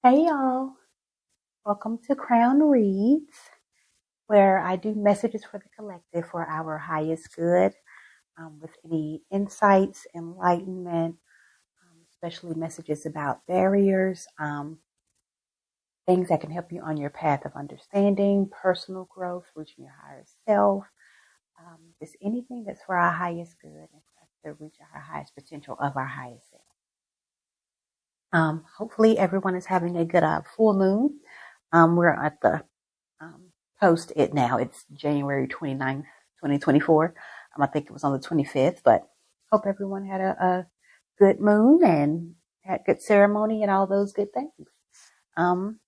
Hey y'all, welcome to Crown Reads, where I do messages for the collective for our highest good, with any insights, enlightenment, especially messages about barriers, things that can help you on your path of understanding, personal growth, reaching your higher self, just anything that's for our highest good and for us to reach our highest potential of our highest self. Hopefully everyone is having a good full moon. We're at the post it now. It's January 29th, 2024. I think it was on the 25th, but hope everyone had a good moon and had good ceremony and all those good things.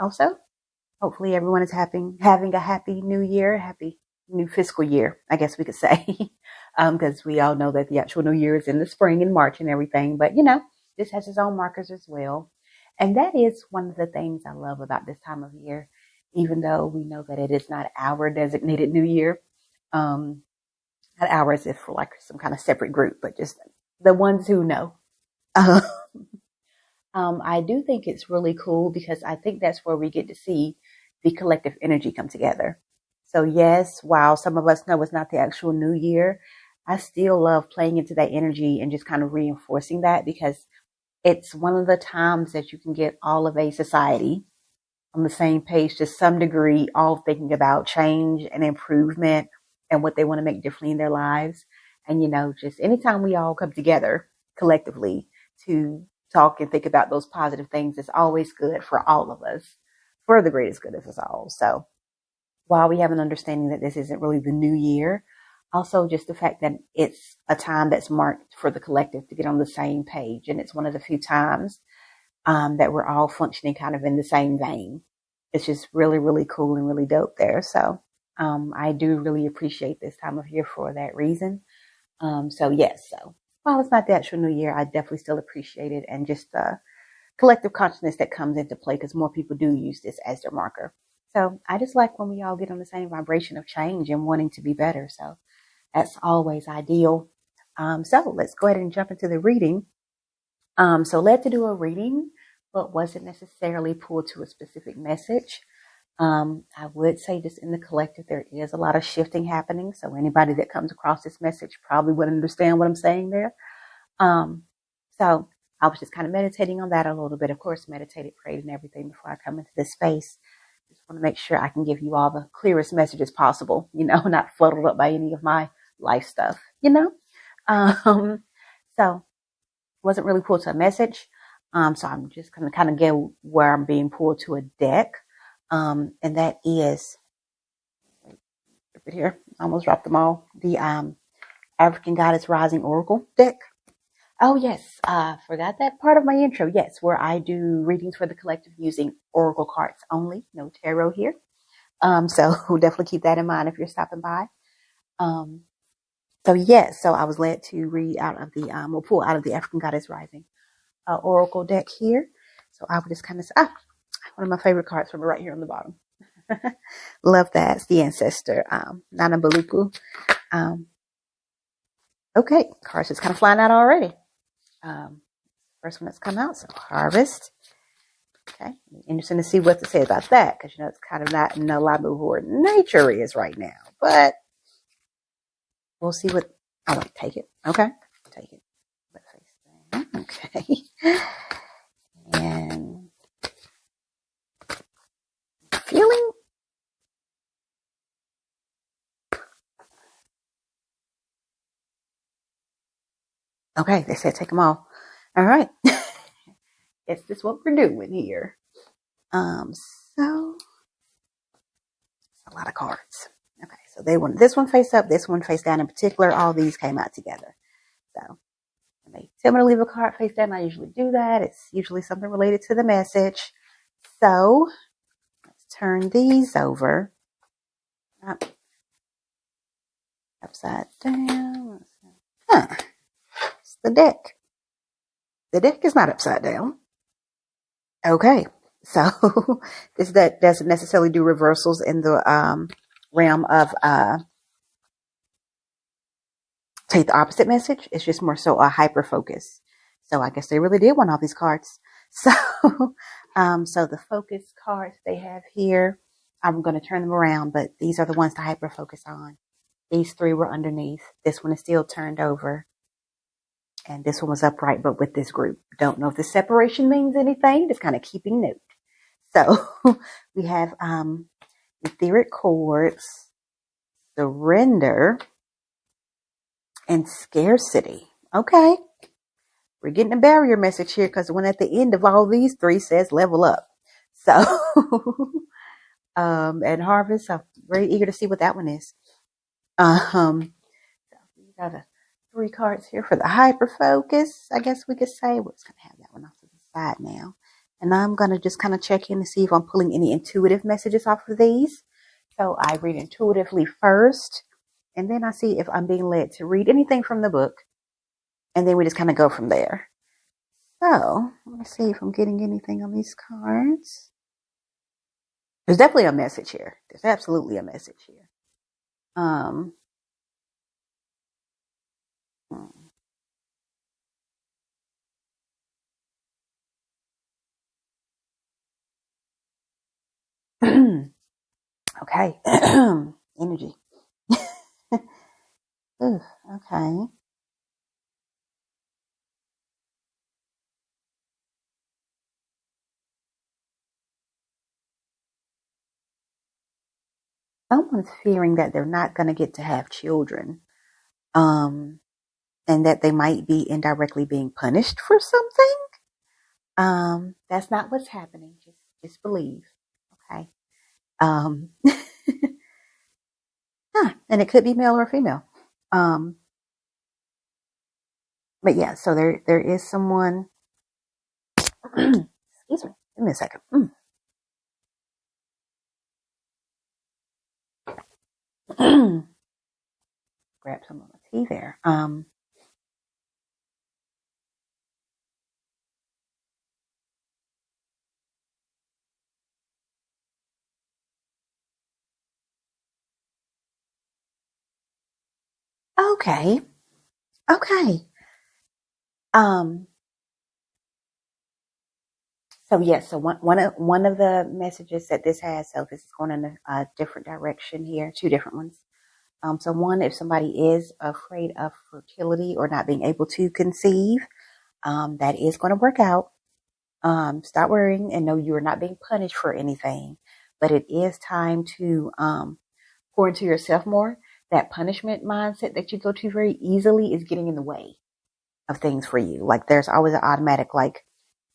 Also, hopefully everyone is having a happy new year, happy new fiscal year, I guess we could say. Because we all know that the actual new year is in the spring and March and everything, but this has its own markers as well. And that is one of the things I love about this time of year, even though we know that it is not our designated new year. Not ours if for like some kind of separate group, but just the ones who know. I do think it's really cool because I think that's where we get to see the collective energy come together. So yes, while some of us know it's not the actual new year, I still love playing into that energy and just kind of reinforcing that because it's one of the times that you can get all of a society on the same page to some degree, all thinking about change and improvement and what they want to make differently in their lives. And, just anytime we all come together collectively to talk and think about those positive things, it's always good for all of us, for the greatest good of us all. So while we have an understanding that this isn't really the new year, also just the fact that it's a time that's marked for the collective to get on the same page. And it's one of the few times that we're all functioning kind of in the same vein. It's just really, really cool and really dope there. So I do really appreciate this time of year for that reason. So while it's not the actual new year, I definitely still appreciate it and just the collective consciousness that comes into play because more people do use this as their marker. So I just like when we all get on the same vibration of change and wanting to be better. So that's always ideal. So let's go ahead and jump into the reading. So led to do a reading, but wasn't necessarily pulled to a specific message. I would say just in the collective, there is a lot of shifting happening. So anybody that comes across this message probably would understand what I'm saying there. So I was just kind of meditating on that a little bit. Of course, meditated, prayed and everything before I come into this space. Just want to make sure I can give you all the clearest messages possible, not fuddled up by any of my life stuff, So wasn't really pulled to a message. So I'm just going to kind of get where I'm being pulled to a deck. And that is here. I almost dropped them all. The African Goddess Rising Oracle deck. Oh yes, forgot that part of my intro. Yes, where I do readings for the collective using oracle cards only, no tarot here. So definitely keep that in mind if you're stopping by. So I was led to read out of the we'll pull out of the African Goddess Rising oracle deck here. So I would just kind of say, one of my favorite cards from right here on the bottom. Love that. It's the ancestor, Nana Baluku. Okay, cards just kind of flying out already. First one that's come out, so Harvest. Okay, interesting to see what to say about that because it's kind of not in alignment with where nature is right now, but we'll see what. I want to take it. Okay, take it. Okay, and feeling. Okay, they said take them all. All right. Is this what we're doing here? So it's a lot of cards. Okay, so they want this one face up, this one face down. In particular, all these came out together. So when they tell me to leave a card face down, I usually do that. It's usually something related to the message. So let's turn these over. Upside down. It's the deck. The deck is not upside down. Okay, so this deck doesn't necessarily do reversals in the realm of take the opposite message. It's just more so a hyper focus. So I guess they really did want all these cards. So So the focus cards they have here, I'm going to turn them around, but these are the ones to hyper focus on. These three were underneath. This one is still turned over. And this one was upright, but with this group. Don't know if the separation means anything. Just kind of keeping note. So we have etheric cords, surrender, and scarcity. Okay. We're getting a barrier message here because the one at the end of all these three says level up. So, and harvest, I'm very eager to see what that one is. We got three cards here for the hyper focus. I guess we could say we're just going to have that one off to the side now. And I'm going to just kind of check in to see if I'm pulling any intuitive messages off of these. So I read intuitively first, and then I see if I'm being led to read anything from the book. And then we just kind of go from there. So let me see if I'm getting anything on these cards. There's definitely a message here. There's absolutely a message here. Okay. Energy. Ooh, okay. Someone's fearing that they're not going to get to have children. And that they might be indirectly being punished for something. That's not what's happening. Just believe. Okay. And it could be male or female. But yeah, so there is someone. Excuse me. Give me a second. Grab some of my tea there. Okay. Okay. So yes, so one of the messages that this has, so this is going in a different direction here, two different ones. So one, if somebody is afraid of fertility or not being able to conceive, that is going to work out. Stop worrying and know you are not being punished for anything, but it is time to pour into yourself more. That punishment mindset that you go to very easily is getting in the way of things for you. Like there's always an automatic like,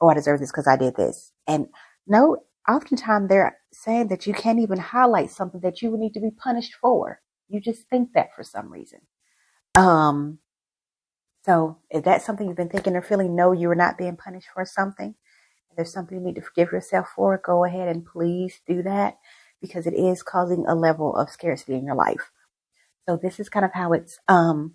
oh, I deserve this because I did this. And no, oftentimes they're saying that you can't even highlight something that you would need to be punished for. You just think that for some reason. So if that's something you've been thinking or feeling, no, you are not being punished for something. If there's something you need to forgive yourself for, go ahead and please do that because it is causing a level of scarcity in your life. So this is kind of how it's kind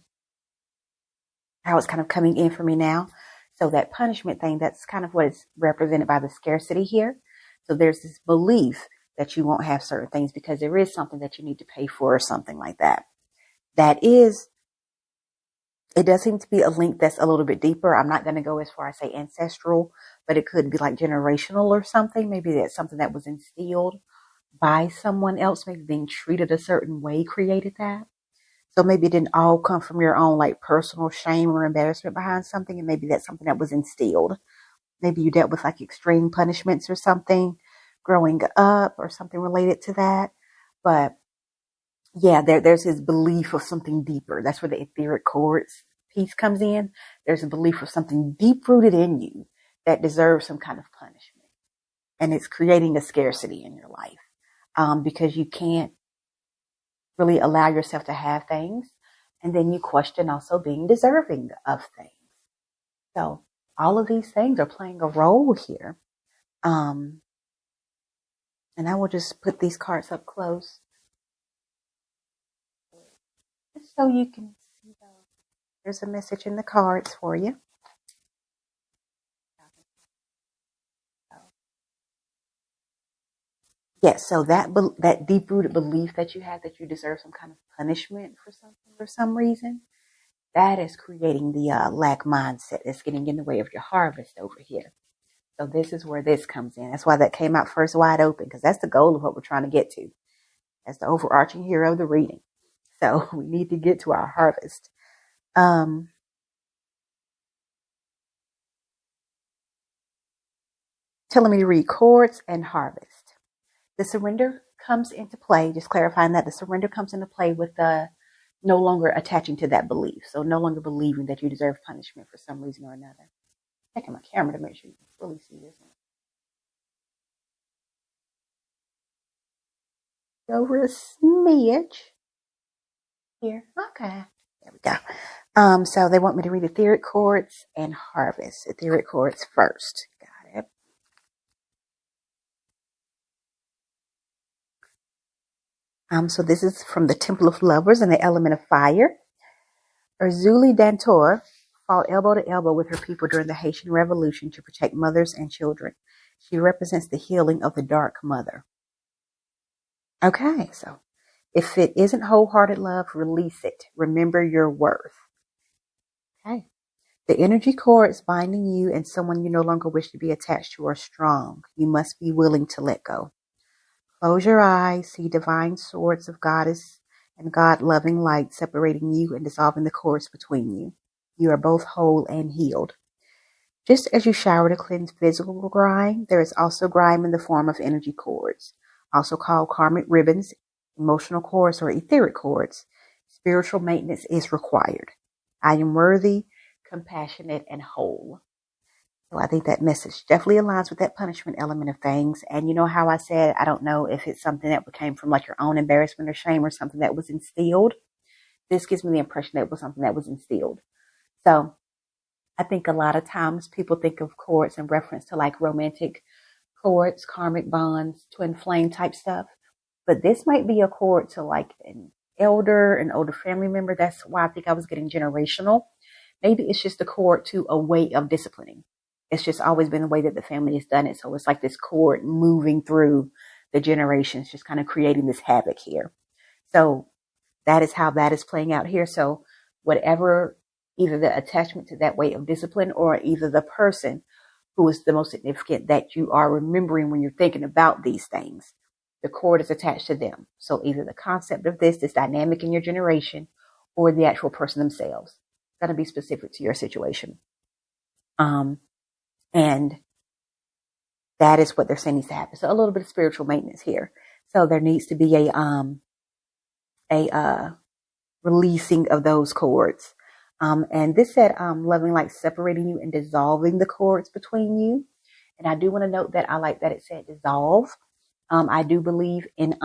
of coming in for me now. So that punishment thing, that's kind of what is represented by the scarcity here. So there's this belief that you won't have certain things because there is something that you need to pay for or something like that. It does seem to be a link that's a little bit deeper. I'm not going to go as far as say ancestral, but it could be like generational or something. Maybe that's something that was instilled by someone else, maybe being treated a certain way created that. So maybe it didn't all come from your own like personal shame or embarrassment behind something. And maybe that's something that was instilled. Maybe you dealt with like extreme punishments or something growing up or something related to that. But yeah, there's his belief of something deeper. That's where the etheric cords piece comes in. There's a belief of something deep rooted in you that deserves some kind of punishment. And it's creating a scarcity in your life because you can't really allow yourself to have things. And then you question also being deserving of things. So all of these things are playing a role here. And I will just put these cards up close just so you can see those. There's a message in the cards for you. Yes, so that deep-rooted belief that you have that you deserve some kind of punishment for something for some reason, that is creating the lack mindset that's getting in the way of your harvest over here. So this is where this comes in. That's why that came out first wide open, because that's the goal of what we're trying to get to. That's the overarching hero of the reading. So we need to get to our harvest. Telling me to read courts and harvest. The surrender comes into play, just clarifying that the surrender comes into play with the no longer attaching to that belief. So no longer believing that you deserve punishment for some reason or another. Checking my camera to make sure you can fully see this one. Over a smidge here. Okay. There we go. So they want me to read etheric courts and harvest. Etheric courts first. Got it. So this is from the Temple of Lovers and the element of fire. Urzuli Dantor fought elbow to elbow with her people during the Haitian Revolution to protect mothers and children. She represents the healing of the Dark Mother. Okay, so if it isn't wholehearted love, release it. Remember your worth. Okay. The energy cords binding you and someone you no longer wish to be attached to are strong. You must be willing to let go. Close your eyes, see divine swords of goddess and God-loving light separating you and dissolving the cords between you. You are both whole and healed. Just as you shower to cleanse physical grime, there is also grime in the form of energy cords, also called karmic ribbons, emotional cords, or etheric cords. Spiritual maintenance is required. I am worthy, compassionate, and whole. So I think that message definitely aligns with that punishment element of things. And you know how I said, I don't know if it's something that came from like your own embarrassment or shame or something that was instilled. This gives me the impression that it was something that was instilled. So I think a lot of times people think of cords in reference to like romantic cords, karmic bonds, twin flame type stuff. But this might be a cord to like an older family member. That's why I think I was getting generational. Maybe it's just a cord to a way of disciplining. It's just always been the way that the family has done it. So it's like this cord moving through the generations, just kind of creating this havoc here. So that is how that is playing out here. So whatever, either the attachment to that way of discipline or either the person who is the most significant that you are remembering when you're thinking about these things, the cord is attached to them. So either the concept of this dynamic in your generation, or the actual person themselves. It's going to be specific to your situation. And that is what they're saying needs to happen. So a little bit of spiritual maintenance here. So there needs to be a releasing of those cords. And this said, loving like separating you and dissolving the cords between you. And I do want to note that I like that it said dissolve. I do believe in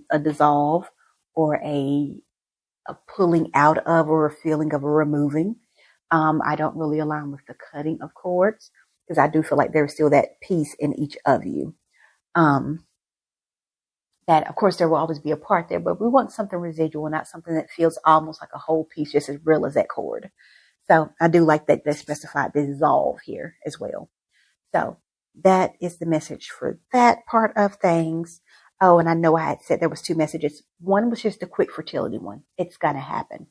a dissolve or a pulling out of or a feeling of a removing. I don't really align with the cutting of cords because I do feel like there's still that piece in each of you. That, of course, there will always be a part there, but we want something residual, not something that feels almost like a whole piece, just as real as that cord. So I do like that they specified dissolve here as well. So that is the message for that part of things. Oh, and I know I had said there was 2 messages. One was just a quick fertility one. It's going to happen.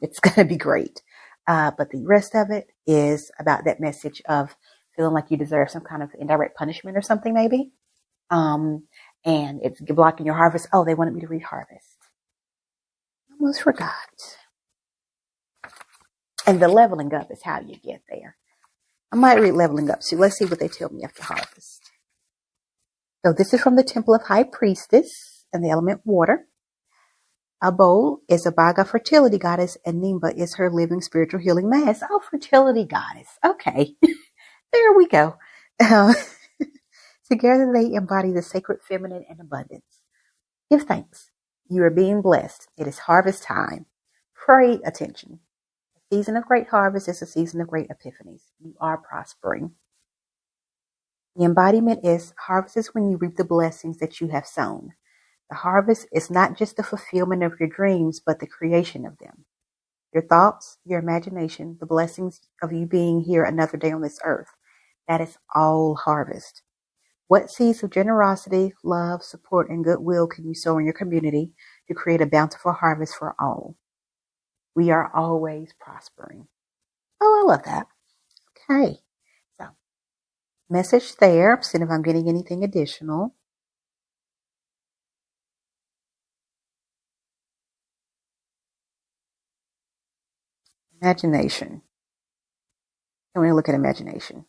It's going to be great. But the rest of it is about that message of feeling like you deserve some kind of indirect punishment or something maybe. And it's blocking your harvest. Oh, they wanted me to read harvest. Almost forgot. And the leveling up is how you get there. I might read leveling up too. Let's see what they tell me after harvest. So this is from the Temple of High Priestess and the element water. Abol is a Baga fertility goddess, and Nimba is her living spiritual healing mass. Oh, fertility goddess. Okay. There we go. Together they embody the sacred feminine and abundance. Give thanks. You are being blessed. It is harvest time. Pray attention. The season of great harvest is a season of great epiphanies. You are prospering. The embodiment is harvest is when you reap the blessings that you have sown. The harvest is not just the fulfillment of your dreams, but the creation of them. Your thoughts, your imagination, the blessings of you being here another day on this earth. That is all harvest. What seeds of generosity, love, support, and goodwill can you sow in your community to create a bountiful harvest for all? We are always prospering. Oh, I love that. Okay. So message there. I'm seeing if I'm getting anything additional. Imagination. I'm going to look at imagination.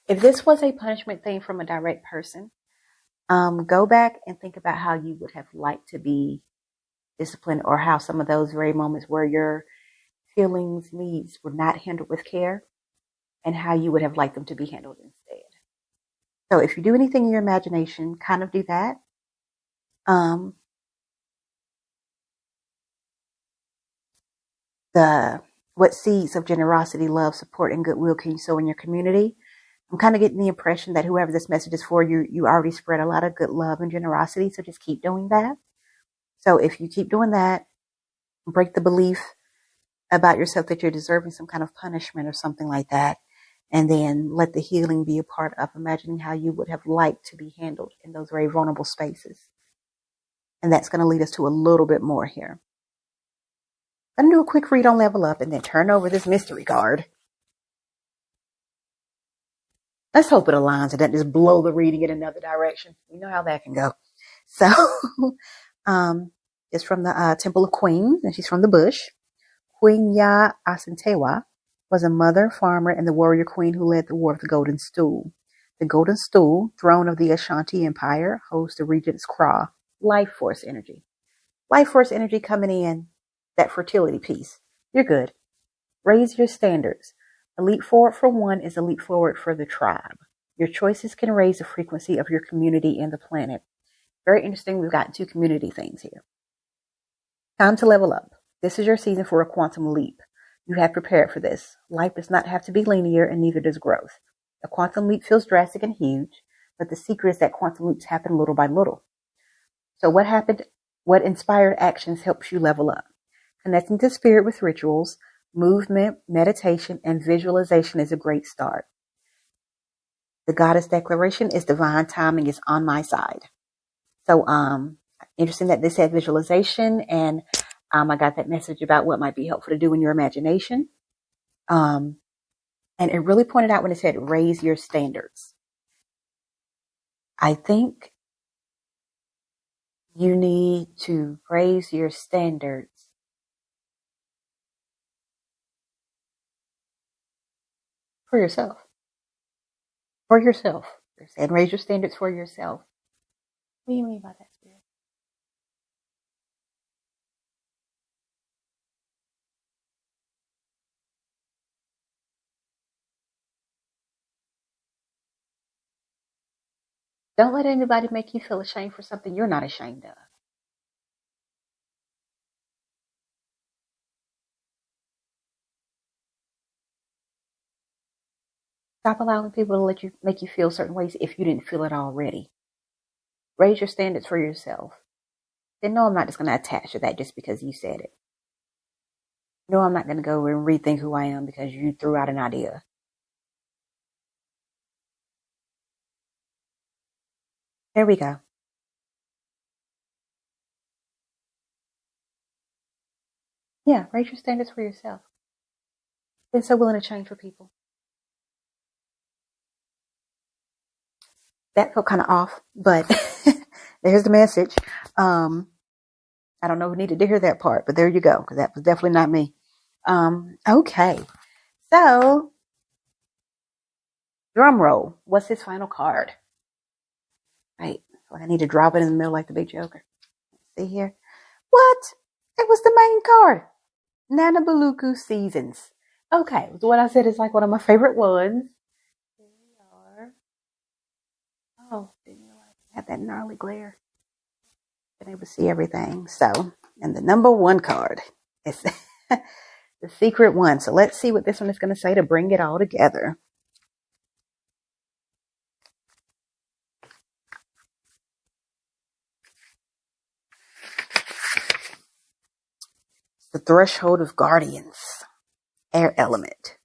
If this was a punishment thing from a direct person, go back and think about how you would have liked to be disciplined, or how some of those very moments where your feelings, needs were not handled with care, and how you would have liked them to be handled instead. So if you do anything in your imagination, kind of do that. What seeds of generosity, love, support, and goodwill can you sow in your community? I'm kind of getting the impression that whoever this message is for, you already spread a lot of good love and generosity. So just keep doing that. So if you keep doing that, break the belief about yourself that you're deserving some kind of punishment or something like that. And then let the healing be a part of imagining how you would have liked to be handled in those very vulnerable spaces. And that's going to lead us to a little bit more here. I'm going to do a quick read on Level Up and then turn over this mystery card. Let's hope it aligns and doesn't just blow the reading in another direction. You know how that can go. So, it's from the Temple of Queens, and she's from the bush. Queen Ya Asantewa was a mother, farmer, and the warrior queen who led the War of the Golden Stool. The Golden Stool, throne of the Ashanti Empire, holds the regent's craw, life force energy. Life force energy coming in, that fertility piece. You're good. Raise your standards. A leap forward for one is a leap forward for the tribe. Your choices can raise the frequency of your community and the planet. Very interesting. We've got two community things here. Time to level up. This is your season for a quantum leap. You have prepared for this. Life does not have to be linear, and neither does growth. A quantum leap feels drastic and huge, but the secret is that quantum leaps happen little by little. So what happened? What inspired actions helps you level up? Connecting to spirit with rituals, movement, meditation, and visualization is a great start. The goddess declaration is divine timing is on my side. So, interesting that this had visualization, and I got that message about what might be helpful to do in your imagination. And it really pointed out when it said raise your standards. I think you need to raise your standards for yourself. For yourself. They're saying raise your standards for yourself. What do you mean by that, Spirit? Don't let anybody make you feel ashamed for something you're not ashamed of. Stop allowing people to make you feel certain ways if you didn't feel it already. Raise your standards for yourself. Then no, I'm not just going to attach to that just because you said it. No, I'm not going to go and rethink who I am because you threw out an idea. There we go. Yeah, raise your standards for yourself. Been so willing to change for people. That felt kind of off, but there's the message. I don't know who needed to hear that part, but there you go, because that was definitely not me. Okay. So, drum roll. What's his final card? Right. Like I need to drop it in the middle like the big joker. See here? What? It was the main card. Nana Baluku Seasons. Okay. So what I said is like one of my favorite ones. Here we are. Oh, didn't realize I had that gnarly glare. Been able to see everything. So, and the number one card is the secret one. So let's see what this one is going to say to bring it all together. The threshold of guardians. Air element.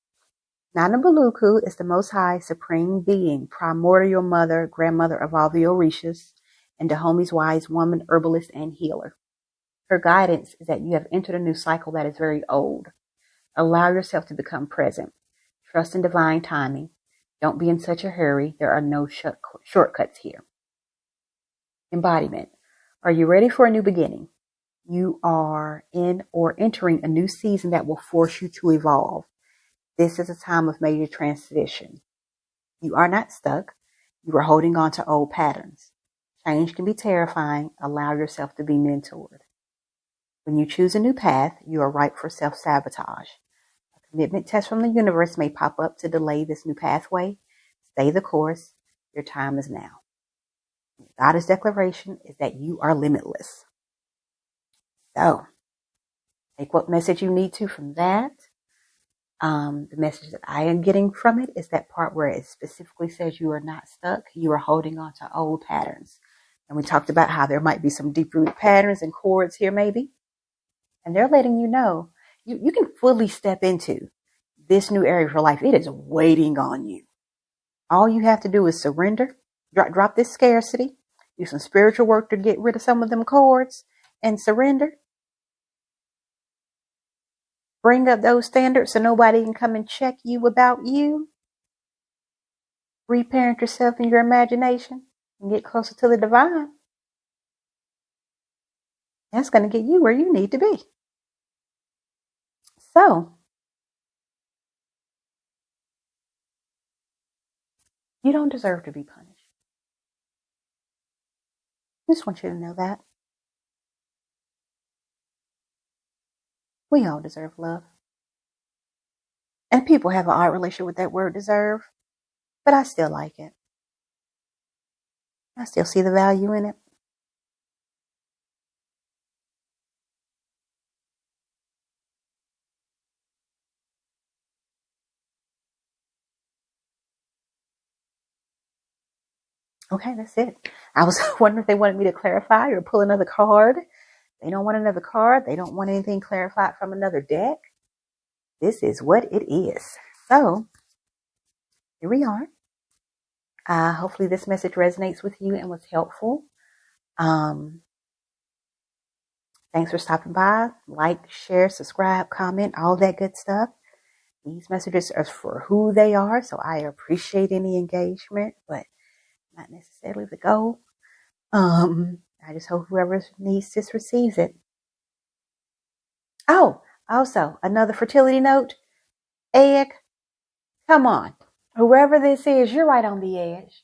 Nana Baluku is the Most High Supreme Being, primordial mother, grandmother of all the Orishas, and Dahome's wise woman, herbalist, and healer. Her guidance is that you have entered a new cycle that is very old. Allow yourself to become present. Trust in divine timing. Don't be in such a hurry. There are no shortcuts here. Embodiment. Are you ready for a new beginning? You are in or entering a new season that will force you to evolve. This is a time of major transition. You are not stuck. You are holding on to old patterns. Change can be terrifying. Allow yourself to be mentored. When you choose a new path, you are ripe for self-sabotage. A commitment test from the universe may pop up to delay this new pathway. Stay the course. Your time is now. Goddess declaration is that you are limitless. So, take what message you need to from that. The message that I am getting from it is that part where it specifically says you are not stuck. You are holding on to old patterns. And we talked about how there might be some deep-rooted patterns and cords here maybe. And they're letting you know you can fully step into this new area of your life. It is waiting on you. All you have to do is surrender, drop this scarcity, do some spiritual work to get rid of some of them cords, and surrender. Bring up those standards so nobody can come and check you about you. Reparent yourself in your imagination and get closer to the divine. That's going to get you where you need to be. So, you don't deserve to be punished. I just want you to know that. We all deserve love. And people have an odd relationship with that word deserve, but I still like it. I still see the value in it. Okay, that's it. I was wondering if they wanted me to clarify or pull another card. They don't want another card. They don't want anything clarified from another deck. This is what it is. So, here we are. Hopefully this message resonates with you and was helpful. Thanks for stopping by. Like, share, subscribe, comment, all that good stuff. These messages are for who they are, so I appreciate any engagement, but not necessarily the goal. I just hope whoever needs this receives it. Oh, also, another fertility note. Egg, come on. Whoever this is, you're right on the edge.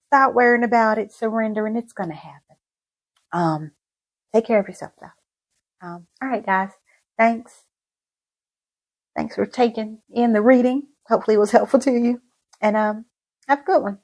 Stop worrying about it, surrender, and it's going to happen. Take care of yourself, though. All right, guys. Thanks. Thanks for taking in the reading. Hopefully it was helpful to you. And have a good one.